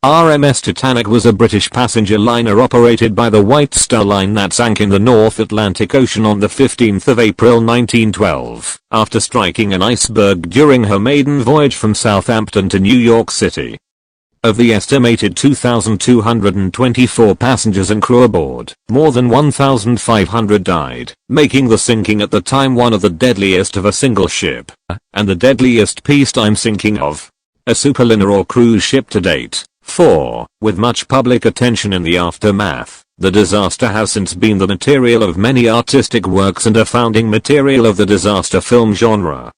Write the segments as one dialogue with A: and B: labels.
A: RMS Titanic was a British passenger liner operated by the White Star Line that sank in the North Atlantic Ocean on the 15th of April 1912, after striking an iceberg during her maiden voyage from Southampton to New York City. Of the estimated 2,224 passengers and crew aboard, more than 1,500 died, making the sinking at the time one of the deadliest of a single ship, and the deadliest peacetime sinking of a superliner or cruise ship to date. 4. With much public attention in the aftermath, the disaster has since been the material of many artistic works and a founding material of the disaster film genre.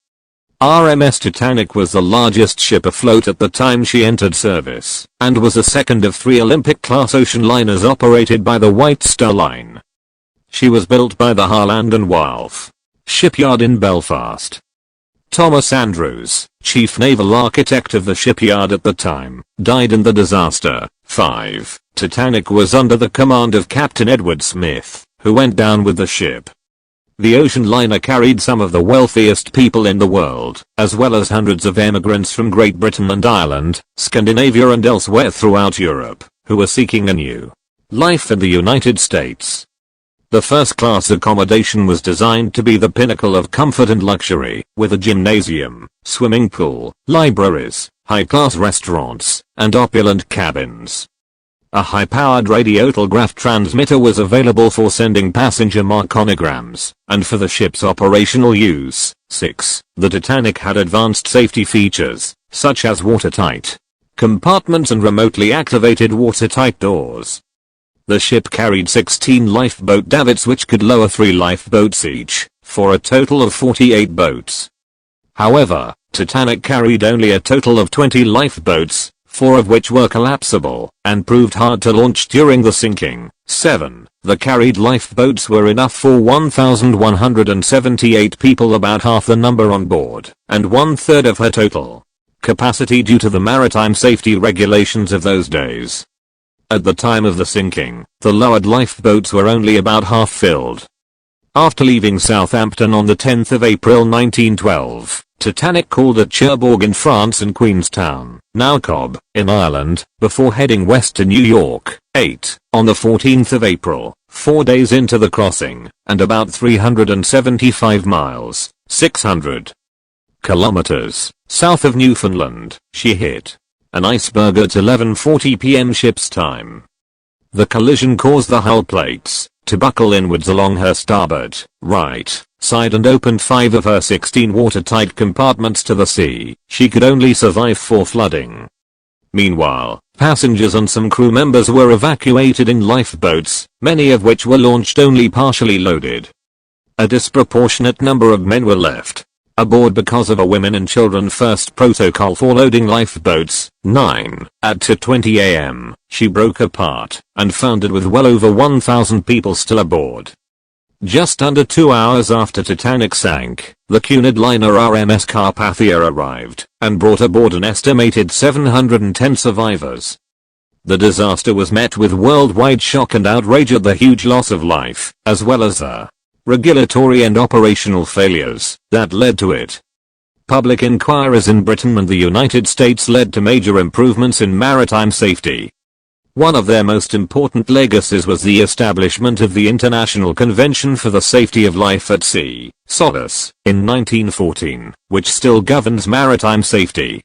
A: RMS Titanic was the largest ship afloat at the time she entered service, and was the second of 3 Olympic-class ocean liners operated by the White Star Line. She was built by the Harland and Wolff shipyard in Belfast. Thomas Andrews, chief naval architect of the shipyard at the time, died in the disaster. 5. Titanic was under the command of Captain Edward Smith, who went down with the ship. The ocean liner carried some of the wealthiest people in the world, as well as hundreds of emigrants from Great Britain and Ireland, Scandinavia and elsewhere throughout Europe, who were seeking a new life in the United States. The first-class accommodation was designed to be the pinnacle of comfort and luxury, with a gymnasium, swimming pool, libraries, high-class restaurants, and opulent cabins. A high-powered radiotelegraph transmitter was available for sending passenger marconograms, and for the ship's operational use. 6. The Titanic had advanced safety features, such as watertight compartments and remotely activated watertight doors. The ship carried 16 lifeboat davits which could lower 3 lifeboats each, for a total of 48 boats. However, Titanic carried only a total of 20 lifeboats, 4 of which were collapsible, and proved hard to launch during the sinking. 7. The carried lifeboats were enough for 1,178 people, about half the number on board, and 1/3 of her total capacity due to the maritime safety regulations of those days. At the time of the sinking, the lowered lifeboats were only about half filled. After leaving Southampton on the 10th of April 1912, Titanic called at Cherbourg in France and Queenstown, now Cobb, in Ireland, before heading west to New York. 8. On the 14th of April, 4 days into the crossing, and about 375 miles, 600 kilometers, south of Newfoundland, she hit an iceberg at 11:40 p.m. ship's time. The collision caused the hull plates to buckle inwards along her starboard, right side and opened 5 of her 16 watertight compartments to the sea. She could only survive 4 flooding. Meanwhile, passengers and some crew members were evacuated in lifeboats, many of which were launched only partially loaded. A disproportionate number of men were left aboard because of a women and children first protocol for loading lifeboats. 9. At 2:20 a.m., she broke apart and foundered with well over 1,000 people still aboard. Just under 2 hours after Titanic sank, the Cunard liner RMS Carpathia arrived and brought aboard an estimated 710 survivors. The disaster was met with worldwide shock and outrage at the huge loss of life, as well as the regulatory and operational failures that led to it. Public inquiries in Britain and the United States led to major improvements in maritime safety. One of their most important legacies was the establishment of the International Convention for the Safety of Life at Sea, SOLAS, in 1914, which still governs maritime safety.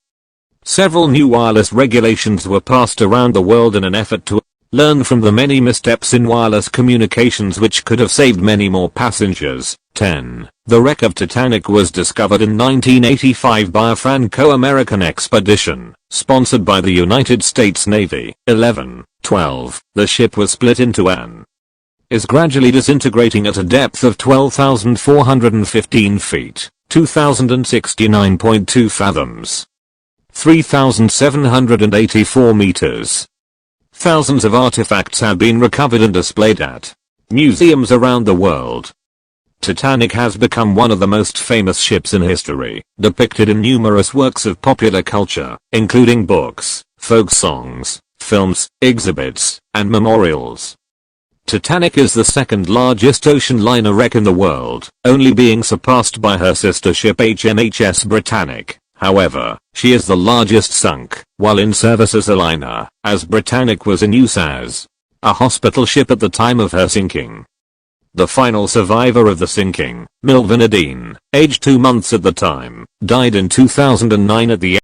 A: Several new wireless regulations were passed around the world in an effort to learn from the many missteps in wireless communications which could have saved many more passengers. 10. The wreck of Titanic was discovered in 1985 by a Franco-American expedition, sponsored by the United States Navy. 11. 12. The ship was split into an is gradually disintegrating at a depth of 12,415 feet, 2,069.2 fathoms, 3,784 meters. Thousands of artifacts have been recovered and displayed at museums around the world. Titanic has become one of the most famous ships in history, depicted in numerous works of popular culture, including books, folk songs, films, exhibits, and memorials. Titanic is the second largest ocean liner wreck in the world, only being surpassed by her sister ship HMHS Britannic, However, she is the largest sunk while in service as a liner, as Britannic was in use as a hospital ship at the time of her sinking. The final survivor of the sinking, Milva Nadine, aged 2 months at the time, died in 2009 at the